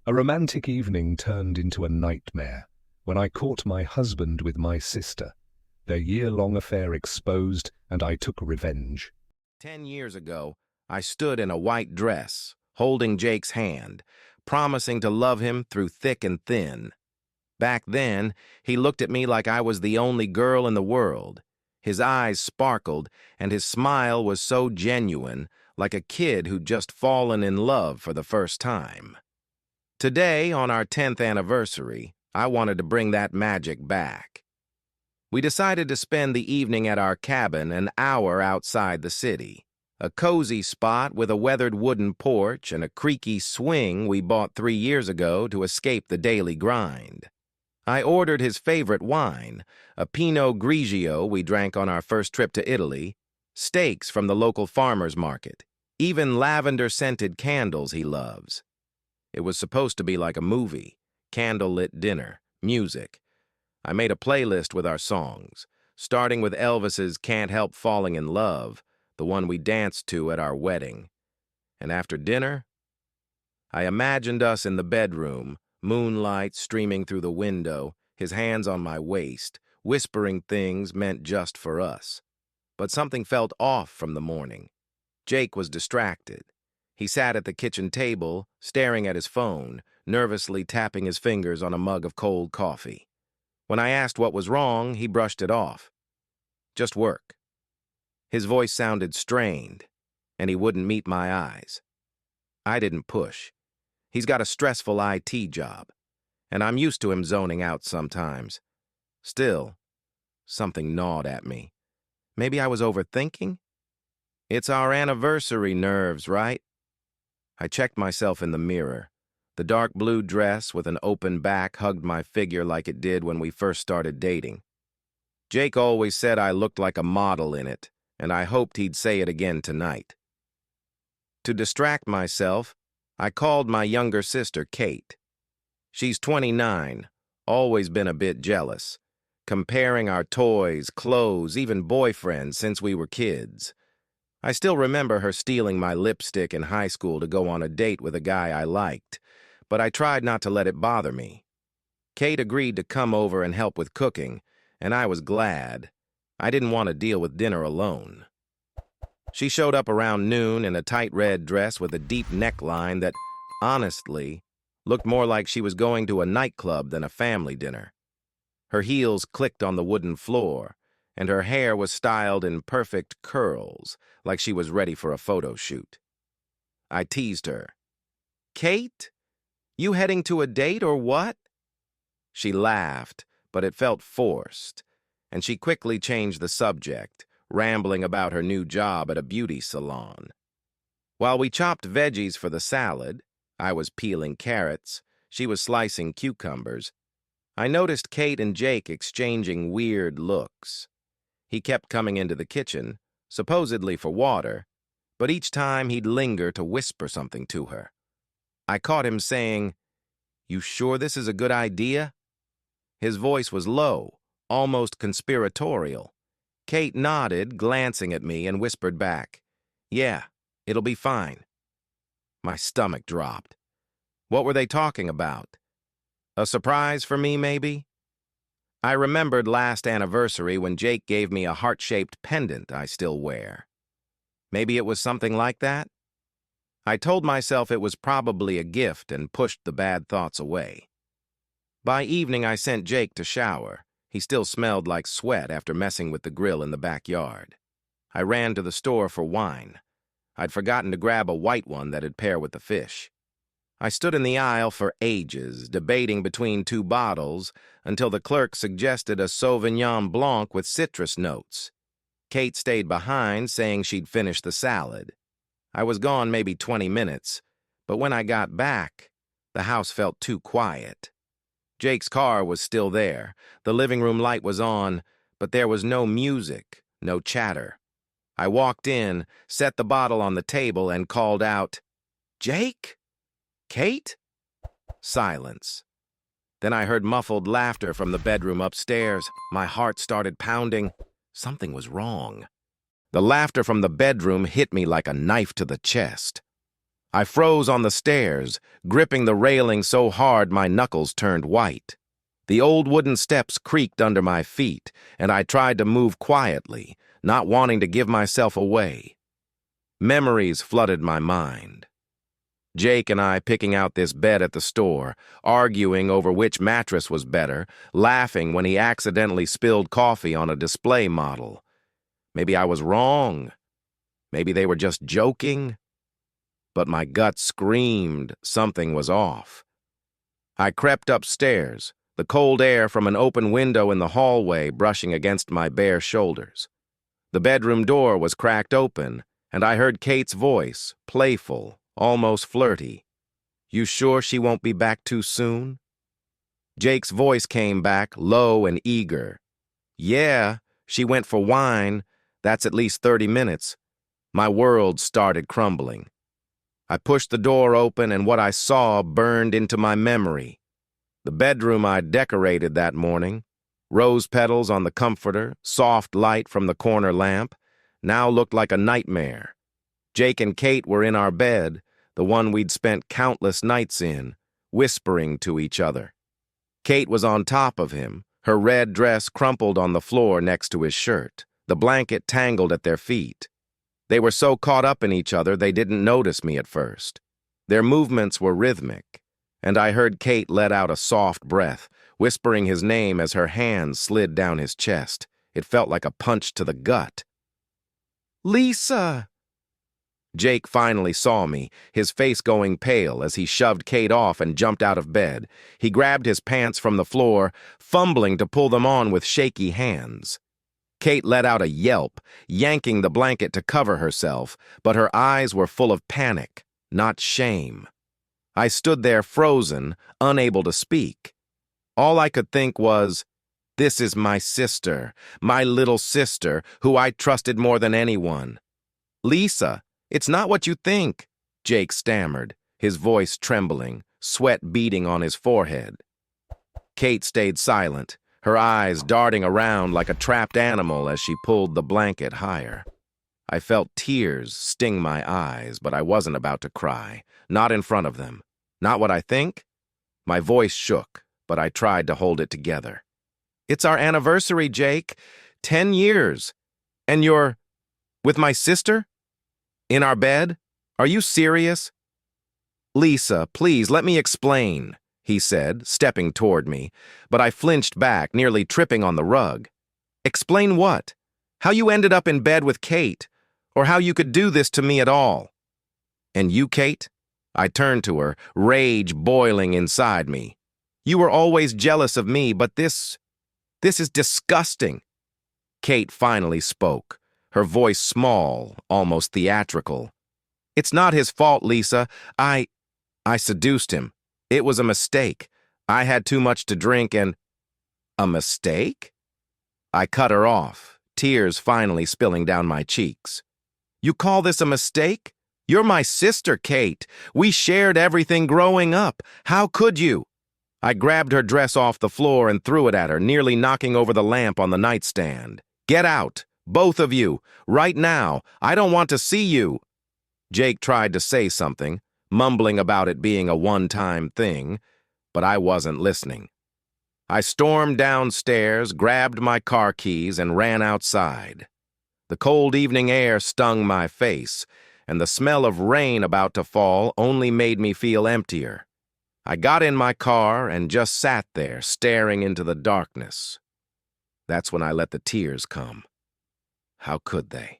A romantic evening turned into a nightmare when I caught my husband with my sister. Their year-long affair exposed, and I took revenge. 10 years ago, I stood in a white dress, holding Jake's hand, promising to love him through thick and thin. Back then, he looked at me like I was the only girl in the world. His eyes sparkled, and his smile was so genuine, like a kid who'd just fallen in love for the first time. Today, on our 10th anniversary, I wanted to bring that magic back. We decided to spend the evening at our cabin an hour outside the city, a cozy spot with a weathered wooden porch and a creaky swing we bought 3 years ago to escape the daily grind. I ordered his favorite wine, a Pinot Grigio we drank on our first trip to Italy, steaks from the local farmer's market, even lavender-scented candles he loves. It was supposed to be like a movie, candlelit dinner, music. I made a playlist with our songs, starting with Elvis's Can't Help Falling in Love, the one we danced to at our wedding. And after dinner, I imagined us in the bedroom, moonlight streaming through the window, his hands on my waist, whispering things meant just for us. But something felt off from the morning. Jake was distracted. He sat at the kitchen table, staring at his phone, nervously tapping his fingers on a mug of cold coffee. When I asked what was wrong, he brushed it off. Just work. His voice sounded strained, and he wouldn't meet my eyes. I didn't push. He's got a stressful IT job, and I'm used to him zoning out sometimes. Still, something gnawed at me. Maybe I was overthinking? It's our anniversary nerves, right? I checked myself in the mirror. The dark blue dress with an open back hugged my figure like it did when we first started dating. Jake always said I looked like a model in it, and I hoped he'd say it again tonight. To distract myself, I called my younger sister, Kate. She's 29, always been a bit jealous, comparing our toys, clothes, even boyfriends since we were kids. I still remember her stealing my lipstick in high school to go on a date with a guy I liked, but I tried not to let it bother me. Kate agreed to come over and help with cooking, and I was glad. I didn't want to deal with dinner alone. She showed up around noon in a tight red dress with a deep neckline that, honestly, looked more like she was going to a nightclub than a family dinner. Her heels clicked on the wooden floor, and her hair was styled in perfect curls, like she was ready for a photo shoot. I teased her. "Kate, you heading to a date or what?" She laughed, but it felt forced, and she quickly changed the subject, rambling about her new job at a beauty salon. While we chopped veggies for the salad, I was peeling carrots, she was slicing cucumbers, I noticed Kate and Jake exchanging weird looks. He kept coming into the kitchen, supposedly for water, but each time he'd linger to whisper something to her. I caught him saying, "You sure this is a good idea?" His voice was low, almost conspiratorial. Kate nodded, glancing at me, and whispered back, "Yeah, it'll be fine." My stomach dropped. What were they talking about? A surprise for me, maybe? I remembered last anniversary when Jake gave me a heart-shaped pendant I still wear. Maybe it was something like that? I told myself it was probably a gift and pushed the bad thoughts away. By evening, I sent Jake to shower. He still smelled like sweat after messing with the grill in the backyard. I ran to the store for wine. I'd forgotten to grab a white one that'd pair with the fish. I stood in the aisle for ages, debating between two bottles, until the clerk suggested a Sauvignon Blanc with citrus notes. Kate stayed behind, saying she'd finish the salad. I was gone maybe 20 minutes, but when I got back, the house felt too quiet. Jake's car was still there, the living room light was on, but there was no music, no chatter. I walked in, set the bottle on the table, and called out, "Jake? Kate?" Silence. Then I heard muffled laughter from the bedroom upstairs. My heart started pounding. Something was wrong. The laughter from the bedroom hit me like a knife to the chest. I froze on the stairs, gripping the railing so hard my knuckles turned white. The old wooden steps creaked under my feet, and I tried to move quietly, not wanting to give myself away. Memories flooded my mind. Jake and I picking out this bed at the store, arguing over which mattress was better, laughing when he accidentally spilled coffee on a display model. Maybe I was wrong. Maybe they were just joking. But my gut screamed something was off. I crept upstairs, the cold air from an open window in the hallway brushing against my bare shoulders. The bedroom door was cracked open, and I heard Kate's voice, playful, almost flirty. "You sure she won't be back too soon?" Jake's voice came back, low and eager. "Yeah, she went for wine. That's at least 30 minutes. My world started crumbling. I pushed the door open, and what I saw burned into my memory. The bedroom I'd decorated that morning, rose petals on the comforter, soft light from the corner lamp, now looked like a nightmare. Jake and Kate were in our bed, the one we'd spent countless nights in, whispering to each other. Kate was on top of him, her red dress crumpled on the floor next to his shirt, the blanket tangled at their feet. They were so caught up in each other they didn't notice me at first. Their movements were rhythmic, and I heard Kate let out a soft breath, whispering his name as her hands slid down his chest. It felt like a punch to the gut. "Lisa!" Jake finally saw me, his face going pale as he shoved Kate off and jumped out of bed. He grabbed his pants from the floor, fumbling to pull them on with shaky hands. Kate let out a yelp, yanking the blanket to cover herself, but her eyes were full of panic, not shame. I stood there frozen, unable to speak. All I could think was, this is my sister, my little sister, who I trusted more than anyone. "Lisa, it's not what you think," Jake stammered, his voice trembling, sweat beading on his forehead. Kate stayed silent, her eyes darting around like a trapped animal as she pulled the blanket higher. I felt tears sting my eyes, but I wasn't about to cry, not in front of them. Not what I think? My voice shook, but I tried to hold it together. "It's our anniversary, Jake. 10 years. And you're with my sister? In our bed? Are you serious?" "Lisa, please, let me explain," he said, stepping toward me, but I flinched back, nearly tripping on the rug. "Explain what? How you ended up in bed with Kate, or how you could do this to me at all?" "And you, Kate?" I turned to her, rage boiling inside me. "You were always jealous of me, but this is disgusting." Kate finally spoke, her voice small, almost theatrical. "It's not his fault, Lisa. I seduced him. It was a mistake. I had too much to drink and—" "A mistake?" I cut her off, tears finally spilling down my cheeks. "You call this a mistake? You're my sister, Kate. We shared everything growing up. How could you?" I grabbed her dress off the floor and threw it at her, nearly knocking over the lamp on the nightstand. "Get out, both of you, right now. I don't want to see you." Jake tried to say something, mumbling about it being a one-time thing, but I wasn't listening. I stormed downstairs, grabbed my car keys, and ran outside. The cold evening air stung my face, and the smell of rain about to fall only made me feel emptier. I got in my car and just sat there, staring into the darkness. That's when I let the tears come. How could they?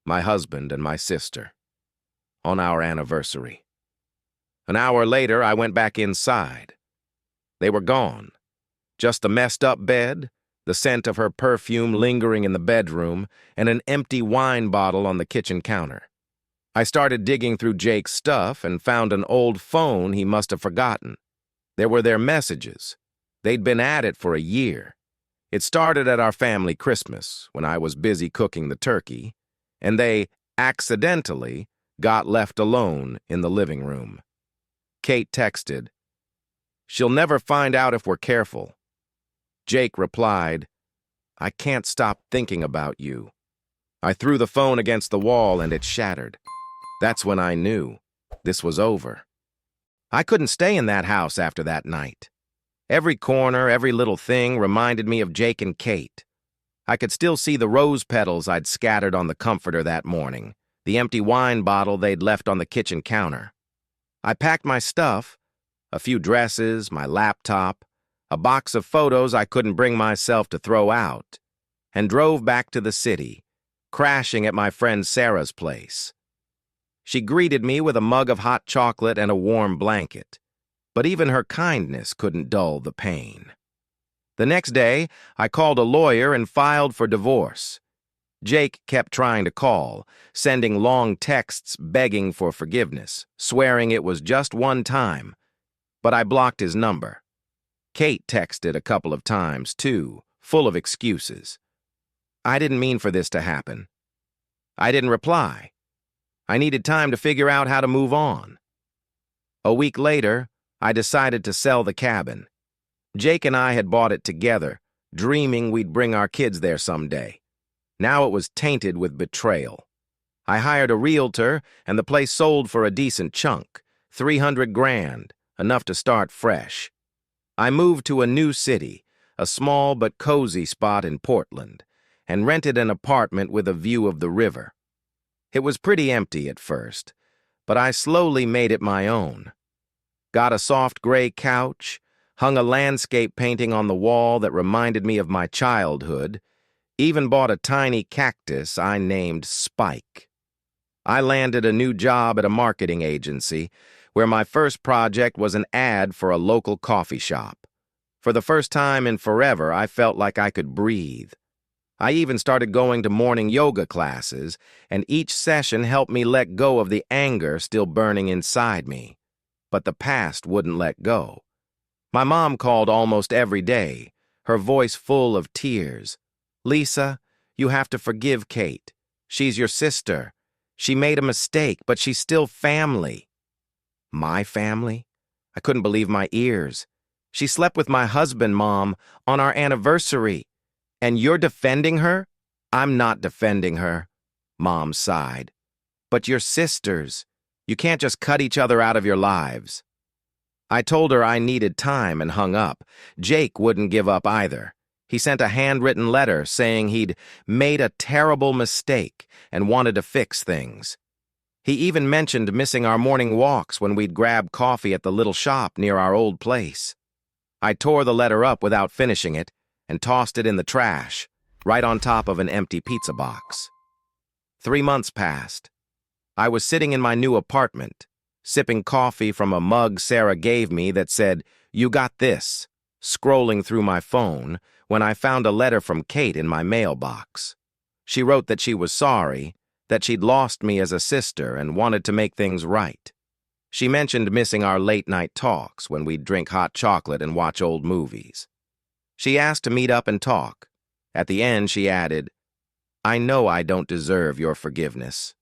My husband and my sister. On our anniversary. An hour later, I went back inside. They were gone. Just a messed-up bed, the scent of her perfume lingering in the bedroom, and an empty wine bottle on the kitchen counter. I started digging through Jake's stuff and found an old phone he must have forgotten. There were their messages. They'd been at it for a year. It started at our family Christmas, when I was busy cooking the turkey, and they, accidentally, got left alone in the living room. Kate texted, "She'll never find out if we're careful." Jake replied, "I can't stop thinking about you." I threw the phone against the wall and it shattered. That's when I knew. This was over. I couldn't stay in that house after that night. Every corner, every little thing reminded me of Jake and Kate. I could still see the rose petals I'd scattered on the comforter that morning, the empty wine bottle they'd left on the kitchen counter. I packed my stuff, a few dresses, my laptop, a box of photos I couldn't bring myself to throw out, and drove back to the city, crashing at my friend Sarah's place. She greeted me with a mug of hot chocolate and a warm blanket, but even her kindness couldn't dull the pain. The next day, I called a lawyer and filed for divorce. Jake kept trying to call, sending long texts begging for forgiveness, swearing it was just one time, but I blocked his number. Kate texted a couple of times, too, full of excuses. I didn't mean for this to happen. I didn't reply. I needed time to figure out how to move on. A week later, I decided to sell the cabin. Jake and I had bought it together, dreaming we'd bring our kids there someday. Now it was tainted with betrayal. I hired a realtor, and the place sold for a decent chunk, $300,000, enough to start fresh. I moved to a new city, a small but cozy spot in Portland, and rented an apartment with a view of the river. It was pretty empty at first, but I slowly made it my own. Got a soft gray couch, hung a landscape painting on the wall that reminded me of my childhood, even bought a tiny cactus I named Spike. I landed a new job at a marketing agency, where my first project was an ad for a local coffee shop. For the first time in forever, I felt like I could breathe. I even started going to morning yoga classes, and each session helped me let go of the anger still burning inside me. But the past wouldn't let go. My mom called almost every day, her voice full of tears. "Lisa, you have to forgive Kate. She's your sister. She made a mistake, but she's still family." My family? I couldn't believe my ears. She slept with my husband, Mom, on our anniversary. And you're defending her? I'm not defending her, Mom sighed. But you're sisters. You can't just cut each other out of your lives. I told her I needed time and hung up. Jake wouldn't give up either. He sent a handwritten letter saying he'd made a terrible mistake and wanted to fix things. He even mentioned missing our morning walks when we'd grab coffee at the little shop near our old place. I tore the letter up without finishing it and tossed it in the trash, right on top of an empty pizza box. 3 months passed. I was sitting in my new apartment, sipping coffee from a mug Sarah gave me that said, "You got this," scrolling through my phone when I found a letter from Kate in my mailbox. She wrote that she was sorry, that she'd lost me as a sister and wanted to make things right. She mentioned missing our late-night talks when we'd drink hot chocolate and watch old movies. She asked to meet up and talk. At the end, she added, "I know I don't deserve your forgiveness,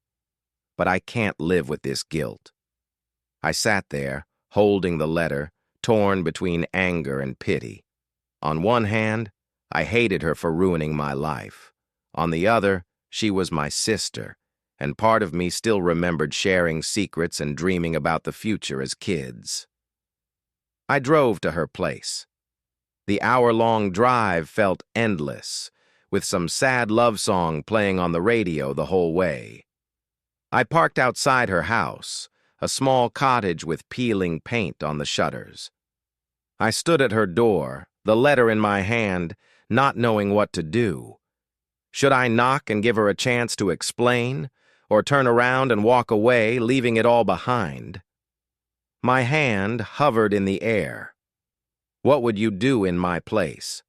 but I can't live with this guilt." I sat there, holding the letter, torn between anger and pity. On one hand, I hated her for ruining my life. On the other, she was my sister, and part of me still remembered sharing secrets and dreaming about the future as kids. I drove to her place. The hour-long drive felt endless, with some sad love song playing on the radio the whole way. I parked outside her house, a small cottage with peeling paint on the shutters. I stood at her door, the letter in my hand, not knowing what to do. Should I knock and give her a chance to explain, or turn around and walk away, leaving it all behind? My hand hovered in the air. What would you do in my place?